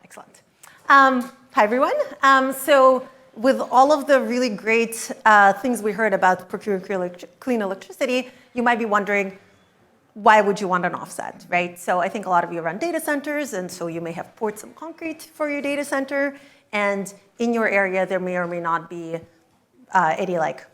Excellent. Hi, everyone. So with all of the really great things we heard about procuring clean electricity, you might be wondering, why would you want an offset, right? So I think a lot of you run data centers, and so you may have poured some concrete for your data center, and in your area, there may or may not be any like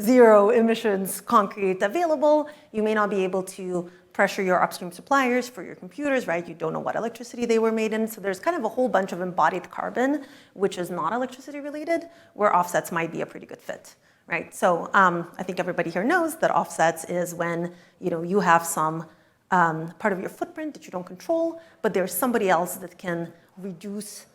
zero emissions concrete available. You may not be able to pressure your upstream suppliers for your computers, right? You don't know what electricity they were made in. So there's kind of a whole bunch of embodied carbon, which is not electricity related, where offsets might be a pretty good fit, right? So I think everybody here knows that offsets is when you have some part of your footprint that you don't control, but there's somebody else that can reduce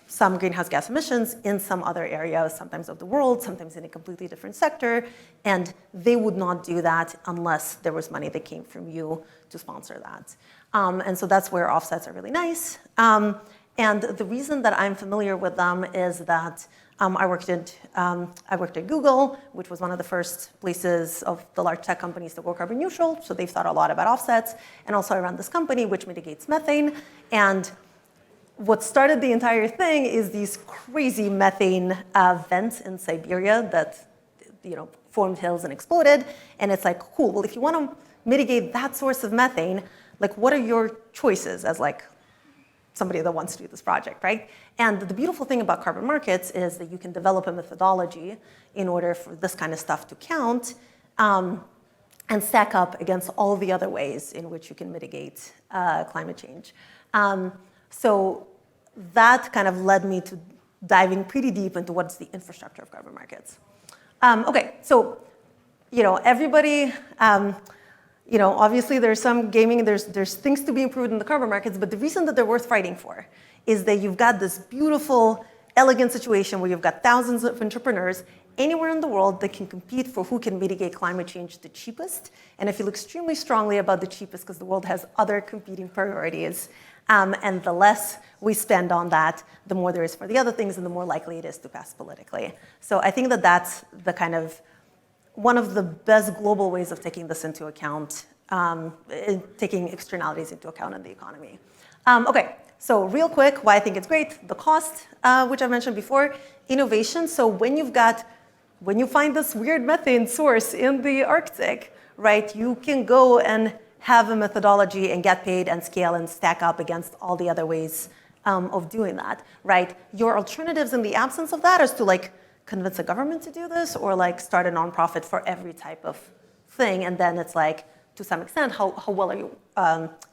some greenhouse gas emissions in some other area, sometimes of the world, sometimes in a completely different sector, and they would not do that unless there was money that came from you to sponsor that. And so that's where offsets are really nice. And the reason that I'm familiar with them is that I worked at Google, which was one of the first places of the large tech companies to go carbon neutral, so they've thought a lot about offsets, and also I run this company which mitigates methane. And what started the entire thing is these crazy methane vents in Siberia that formed hills and exploded. And it's like, cool, well, if you want to mitigate that source of methane, like what are your choices as like somebody that wants to do this project, right? And the beautiful thing about carbon markets is that you can develop a methodology in order for this kind of stuff to count and stack up against all the other ways in which you can mitigate climate change. So that kind of led me to diving pretty deep into what's the infrastructure of carbon markets. Okay, so everybody, obviously there's some gaming, there's things to be improved in the carbon markets, but the reason that they're worth fighting for is that you've got this beautiful, elegant situation where you've got thousands of entrepreneurs anywhere in the world that can compete for who can mitigate climate change the cheapest. And I feel extremely strongly about the cheapest because the world has other competing priorities. And the less we spend on that, the more there is for the other things, and the more likely it is to pass politically. So I think that that's the kind of one of the best global ways of taking this into account, taking externalities into account in the economy. Okay, so real quick, why I think it's great: the cost, which I mentioned before, innovation. So when you find this weird methane source in the Arctic, right, you can go and have a methodology and get paid and scale and stack up against all the other ways of doing that, right? Your alternatives in the absence of that is to like convince a government to do this or like start a nonprofit for every type of thing. And then it's like, to some extent, how well are you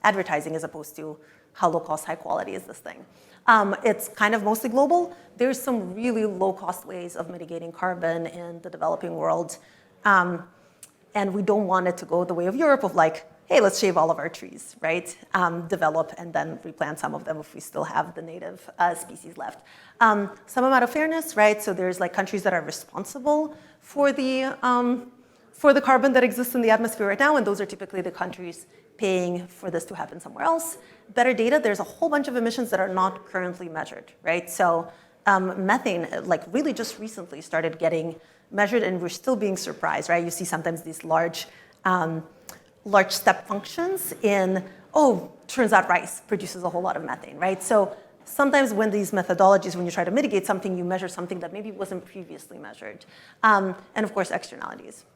advertising as opposed to how low cost, high quality is this thing? It's kind of mostly global. There's some really low cost ways of mitigating carbon in the developing world. And we don't want it to go the way of Europe of like, hey, let's shave all of our trees, right? Develop and then replant some of them if we still have the native species left. Some amount of fairness, right? So there's like countries that are responsible for the carbon that exists in the atmosphere right now, and those are typically the countries paying for this to happen somewhere else. Better data, there's a whole bunch of emissions that are not currently measured, right? So methane, like really just recently started getting measured, and we're still being surprised, right? You see sometimes these large step functions in, turns out rice produces a whole lot of methane, right? So sometimes when these methodologies, when you try to mitigate something, you measure something that maybe wasn't previously measured. And of course, externalities.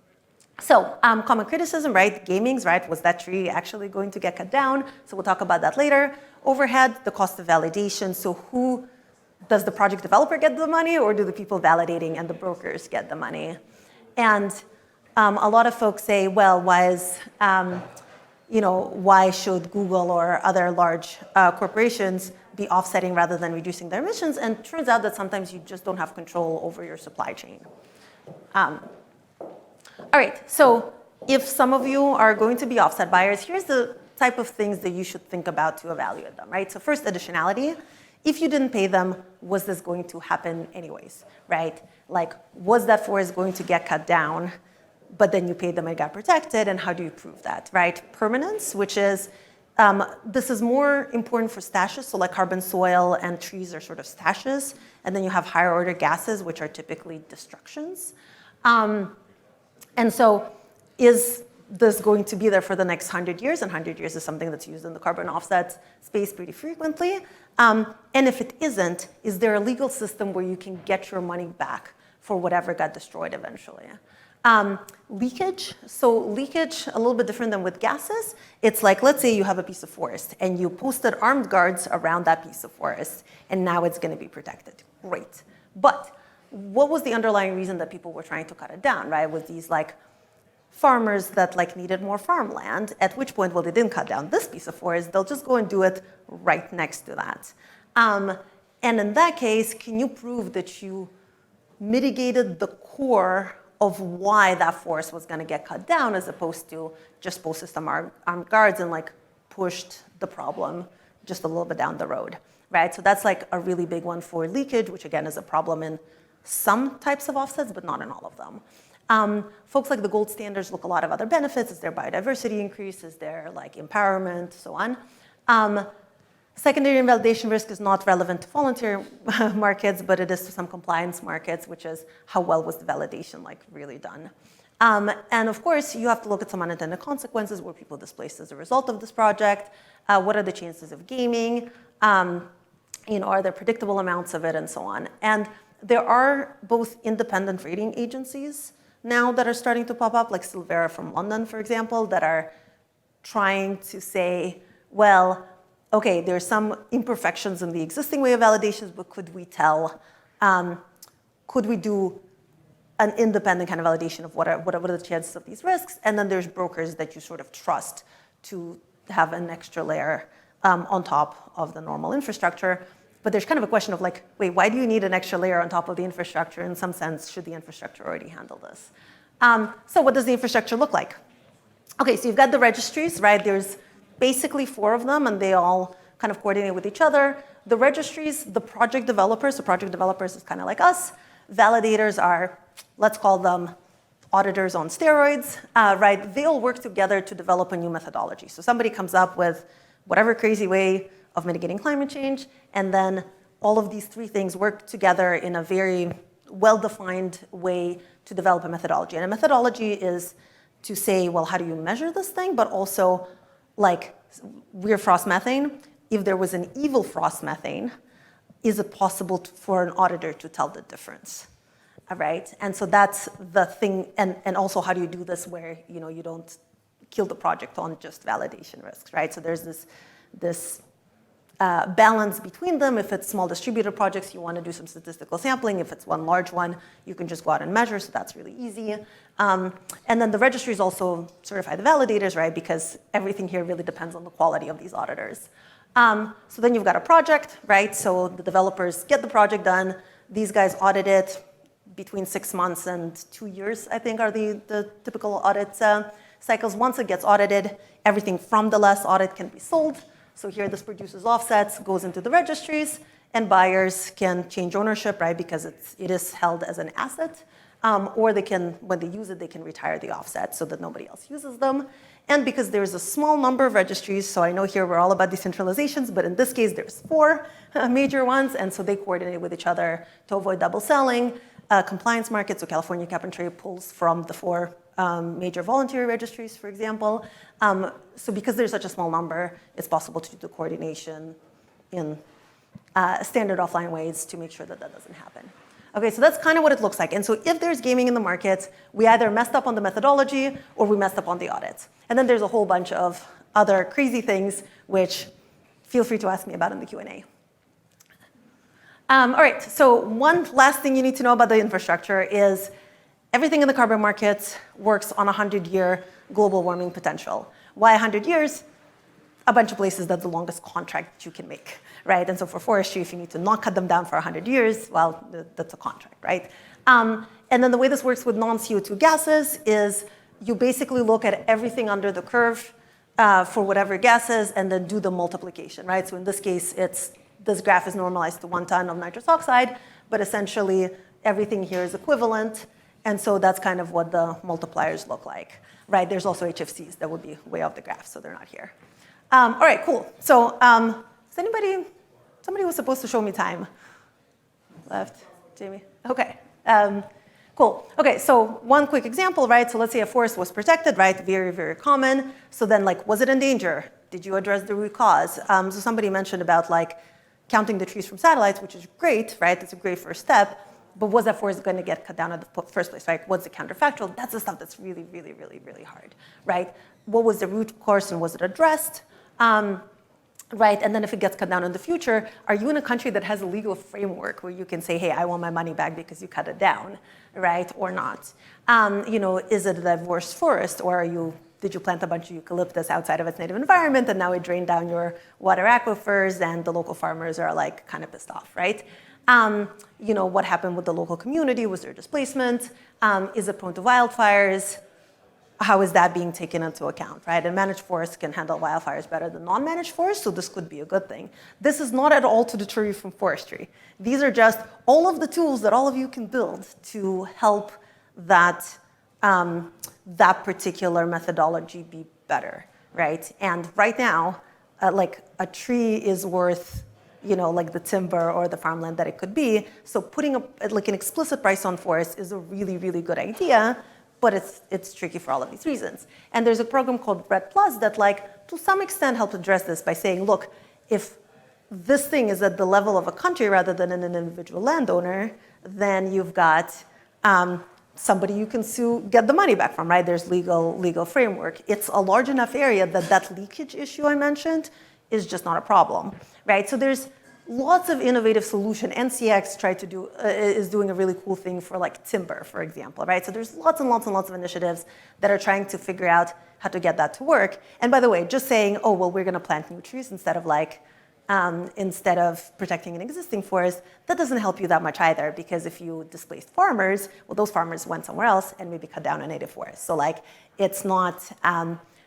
So common criticism, right? Gamings, right? Was that tree actually going to get cut down? So we'll talk about that later. Overhead, the cost of validation. So who does the project developer get the money, or do the people validating and the brokers get the money? And a lot of folks say, well, why should Google or other large corporations be offsetting rather than reducing their emissions? And it turns out that sometimes you just don't have control over your supply chain. All right, so if some of you are going to be offset buyers, here's the type of things that you should think about to evaluate them, right? So first, additionality. If you didn't pay them, was this going to happen anyways, right? Like, was that forest going to get cut down, but then you paid them and got protected, and how do you prove that, right? Permanence, which is, this is more important for stashes, so like carbon, soil, and trees are sort of stashes, and then you have higher order gases, which are typically destructions. And so is this going to be there for the next 100 years? And 100 years is something that's used in the carbon offset space pretty frequently. And if it isn't, is there a legal system where you can get your money back for whatever got destroyed eventually? Leakage. So leakage, a little bit different than with gases. It's like, let's say you have a piece of forest and you posted armed guards around that piece of forest, and now it's going to be protected. Great. But what was the underlying reason that people were trying to cut it down, right? Was these like farmers that like needed more farmland, at which point, well, they didn't cut down this piece of forest, they'll just go and do it right next to that. And in that case, can you prove that you mitigated the core of why that forest was going to get cut down, as opposed to just posted some armed guards and like pushed the problem just a little bit down the road, right? So that's like a really big one for leakage, which again is a problem in some types of offsets, but not in all of them. Folks like the gold standards look a lot of other benefits. Is there biodiversity increase? Is there like empowerment, so on? Secondary invalidation risk is not relevant to voluntary markets, but it is to some compliance markets, which is how well was the validation like really done. And of course, you have to look at some unintended consequences. Were people displaced as a result of this project? What are the chances of gaming? Are there predictable amounts of it, and so on? And there are both independent rating agencies now that are starting to pop up, like Silvera from London, for example, that are trying to say, well, okay, there's some imperfections in the existing way of validations, but could we do an independent kind of validation of what are the chances of these risks? And then there's brokers that you sort of trust to have an extra layer on top of the normal infrastructure. But there's kind of a question of like, wait, why do you need an extra layer on top of the infrastructure? In some sense, should the infrastructure already handle this? So what does the infrastructure look like? Okay, so you've got the registries, right? There's basically 4 of them, and they all kind of coordinate with each other. The registries, the project developers, so project developers is kind of like us. Validators are, let's call them auditors on steroids, right? They all work together to develop a new methodology. So somebody comes up with whatever crazy way of mitigating climate change, and then all of these 3 things work together in a very well-defined way to develop a methodology. And a methodology is to say, well, how do you measure this thing? But also, like rear frost methane, if there was an evil frost methane, is it possible for an auditor to tell the difference? All right, and so that's the thing, and also how do you do this where you don't kill the project on just validation risks, right? So there's this balance between them. If it's small distributed projects, you want to do some statistical sampling. If it's one large one, you can just go out and measure, so that's really easy. And then the registries also certify the validators, right? Because everything here really depends on the quality of these auditors. So then you've got a project, right? So the developers get the project done. These guys audit it between 6 months and 2 years, I think, are the typical audit cycles. Once it gets audited, everything from the last audit can be sold. So here this produces offsets, goes into the registries, and buyers can change ownership, right? Because it is held as an asset. Or they can, when they use it, they can retire the offset so that nobody else uses them. And because there's a small number of registries, so I know here we're all about decentralizations, but in this case, there's 4 major ones, and so they coordinate with each other to avoid double selling. Compliance markets, so California Cap and Trade pulls from the 4 major voluntary registries, for example. So because there's such a small number, it's possible to do the coordination in standard offline ways to make sure that that doesn't happen. Okay, so that's kind of what it looks like. And so if there's gaming in the market, we either messed up on the methodology or we messed up on the audits. And then there's a whole bunch of other crazy things, which feel free to ask me about in the Q&A. All right, so one last thing you need to know about the infrastructure is everything in the carbon markets works on a 100-year global warming potential. Why 100 years? A bunch of places that's the longest contract that you can make, right? And so for forestry, if you need to not cut them down for 100 years, well, that's a contract, right? And then the way this works with non-CO2 gases is you basically look at everything under the curve for whatever gases and then do the multiplication, right? So in this case, this graph is normalized to 1 ton of nitrous oxide, but essentially everything here is equivalent. And so that's kind of what the multipliers look like, right? There's also HFCs that would be way off the graph, so they're not here. All right, cool. So is somebody was supposed to show me time left? Jamie? Okay, Cool. Okay, so one quick example, right? So let's say a forest was protected, right? Very, very common. So then, like, was it in danger? Did you address the root cause? So somebody mentioned about, like, counting the trees from satellites, which is great, right? It's a great first step. But was that forest going to get cut down in the first place, right? What's the counterfactual? That's the stuff that's really, really, really, really hard, right? What was the root cause and was it addressed? Right, and then if it gets cut down in the future, are you in a country that has a legal framework where you can say, hey, I want my money back because you cut it down, right, or not? Is it a diverse forest, or did you plant a bunch of eucalyptus outside of its native environment and now it drained down your water aquifers and the local farmers are like kind of pissed off, right? What happened with the local community? Was there displacement? Is it prone to wildfires? How is that being taken into account, right? And managed forests can handle wildfires better than non-managed forests, so this could be a good thing. This is not at all to deter you from forestry. These are just all of the tools that all of you can build to help that particular methodology be better, right? And right now, like a tree is worth, like the timber or the farmland that it could be. So putting an explicit price on forests is a really, really good idea. But it's tricky for all of these reasons. And there's a program called Red Plus that, like, to some extent helps address this by saying, look, if this thing is at the level of a country rather than an individual landowner, then you've got somebody you can sue, get the money back from, right? There's legal framework. It's a large enough area that leakage issue I mentioned is just not a problem, right? So there's lots of innovative solution. NCX is doing a really cool thing for like timber, for example, right? So there's lots and lots and lots of initiatives that are trying to figure out how to get that to work. And by the way, just saying, oh, well, we're gonna plant new trees instead of protecting an existing forest, that doesn't help you that much either, because if you displaced farmers, well, those farmers went somewhere else and maybe cut down a native forest. So like, it's not,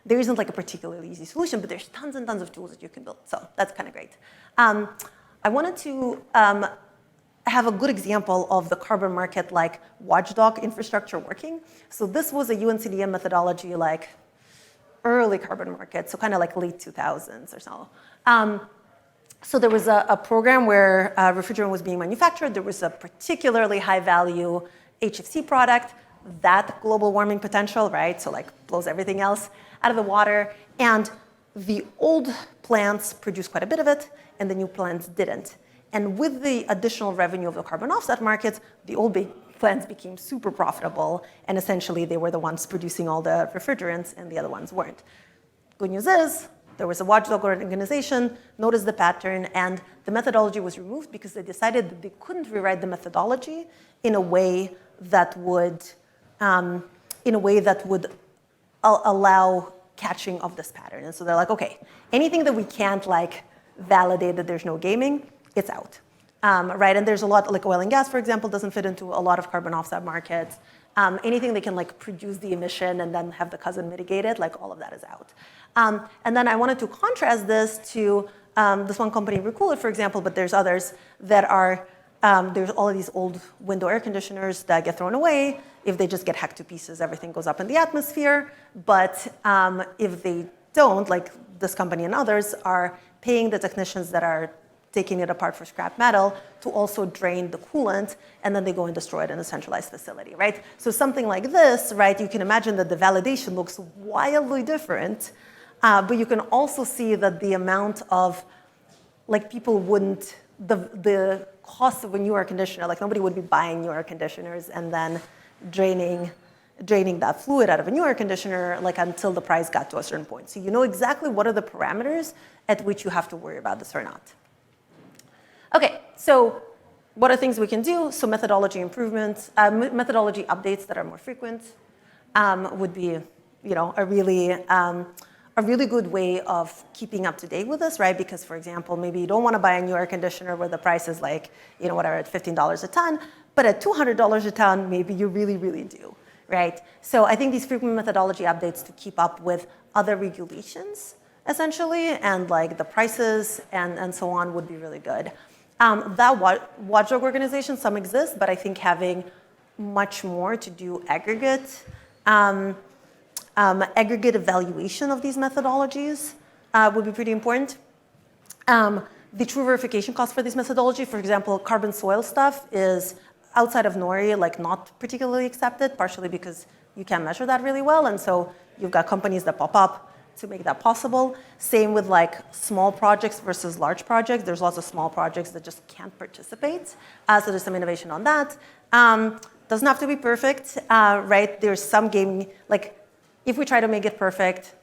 there isn't like a particularly easy solution, but there's tons and tons of tools that you can build. So that's kind of great. I wanted to have a good example of the carbon market like Watchdog infrastructure working. So this was a UNCDM methodology like early carbon market, so kind of like late 2000s or so. So there was a program where refrigerant was being manufactured. There was a particularly high value HFC product, that global warming potential, right? So like blows everything else out of the water. And the old plants produced quite a bit of it, and the new plants didn't. And with the additional revenue of the carbon offset markets, the old big plants became super profitable, and essentially they were the ones producing all the refrigerants, and the other ones weren't. Good news is, there was a watchdog organization, noticed the pattern, and the methodology was removed because they decided that they couldn't rewrite the methodology in a way that would, allow catching of this pattern. And so they're like, okay, anything that we can't like validate that there's no gaming, it's out, right? And there's a lot, like oil and gas, for example, doesn't fit into a lot of carbon offset markets. Anything that can like produce the emission and then have the cousin mitigate it, like all of that is out. And then I wanted to contrast this to this one company, Recooler, for example, but there's others that are, there's all of these old window air conditioners that get thrown away. If they just get hacked to pieces, everything goes up in the atmosphere. But if they don't, like this company and others, are paying the technicians that are taking it apart for scrap metal to also drain the coolant, and then they go and destroy it in a centralized facility, right? So something like this, right, you can imagine that the validation looks wildly different, but you can also see that the amount of, like people wouldn't, the cost of a new air conditioner, like nobody would be buying new air conditioners and then draining that fluid out of a new air conditioner, like until the price got to a certain point. So you know exactly what are the parameters at which you have to worry about this or not. Okay, so what are things we can do? So methodology improvements, methodology updates that are more frequent would be, a really good way of keeping up to date with this, right? Because, for example, maybe you don't want to buy a new air conditioner where the price is like, whatever, at $15 a ton, but at $200 a ton, maybe you really, really do, right? So I think these frequent methodology updates to keep up with other regulations, essentially, and like the prices and so on would be really good. That watchdog organization, some exist, but I think having much more to do aggregate evaluation of these methodologies would be pretty important. The true verification cost for this methodology, for example, carbon soil stuff is outside of Nori, like not particularly accepted, partially because you can't measure that really well. And so you've got companies that pop up to make that possible. Same with like small projects versus large projects. There's lots of small projects that just can't participate. So there's some innovation on that. Doesn't have to be perfect, right? There's some gaming, like if we try to make it perfect,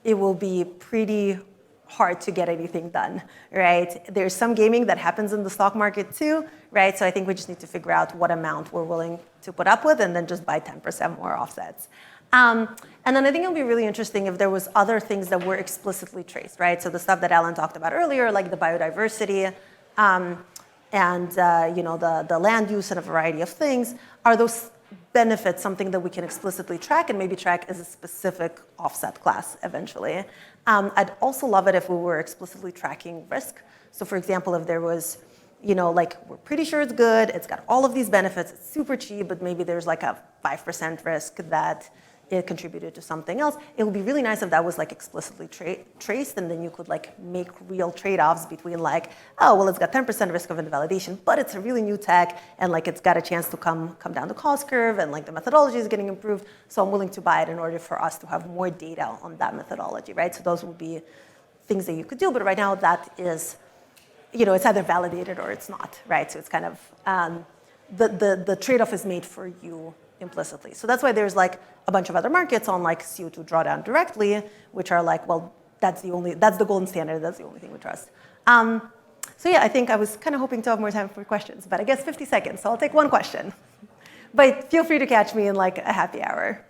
it will be pretty hard to get anything done, right? There's some gaming that happens in the stock market too, right? So I think we just need to figure out what amount we're willing to put up with and then just buy 10% more offsets. And then I think it would be really interesting if there was other things that were explicitly traced, right? So the stuff that Alan talked about earlier, like the biodiversity and the land use and a variety of things, are those benefits something that we can explicitly track and maybe track as a specific offset class eventually. I'd also love it if we were explicitly tracking risk. So for example, if there was, like we're pretty sure it's good, it's got all of these benefits, it's super cheap, but maybe there's like a 5% risk that it contributed to something else. It would be really nice if that was like explicitly traced, and then you could like make real trade-offs between like, oh, well, it's got 10% risk of invalidation, but it's a really new tech, and like it's got a chance to come down the cost curve, and like the methodology is getting improved, so I'm willing to buy it in order for us to have more data on that methodology, right? So those would be things that you could do, but right now that is, it's either validated or it's not, right? So it's kind of, the trade-off is made for you implicitly. So that's why there's like a bunch of other markets on like CO2 drawdown directly, which are like, well, that's the golden standard, that's the only thing we trust. So yeah, I think I was kind of hoping to have more time for questions, but I guess 50 seconds, so I'll take one question. But feel free to catch me in like a happy hour.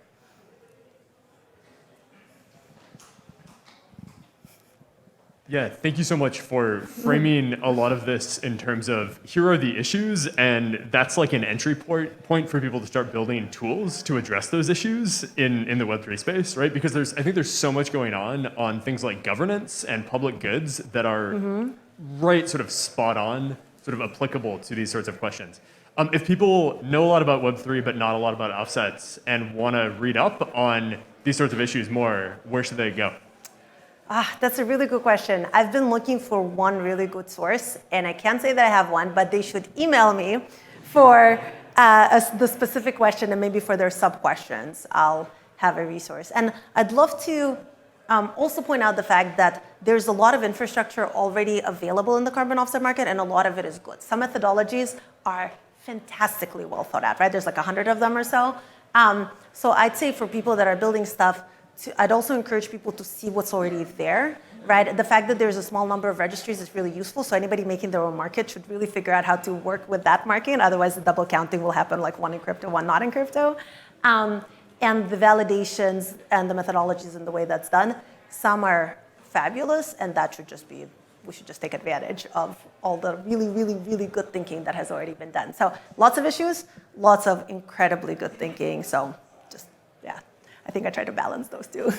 Yeah, thank you so much for framing a lot of this in terms of here are the issues, and that's like an entry point for people to start building tools to address those issues in the Web3 space, right? Because I think there's so much going on things like governance and public goods that are right sort of spot on, sort of applicable to these sorts of questions. If people know a lot about Web3 but not a lot about offsets and want to read up on these sorts of issues more, where should they go? That's a really good question. I've been looking for one really good source, and I can't say that I have one, but they should email me for the specific question, and maybe for their sub-questions, I'll have a resource. And I'd love to also point out the fact that there's a lot of infrastructure already available in the carbon offset market, and a lot of it is good. Some methodologies are fantastically well thought out, right? There's like 100 of them or so. So I'd say for people that are building stuff, I'd also encourage people to see what's already there, right? The fact that there's a small number of registries is really useful, so anybody making their own market should really figure out how to work with that market, otherwise the double counting will happen, like one in crypto, one not in crypto. And the validations and the methodologies and the way that's done, some are fabulous, and that should just be, we should just take advantage of all the really, really, really good thinking that has already been done. So lots of issues, lots of incredibly good thinking, so I think I try to balance those two.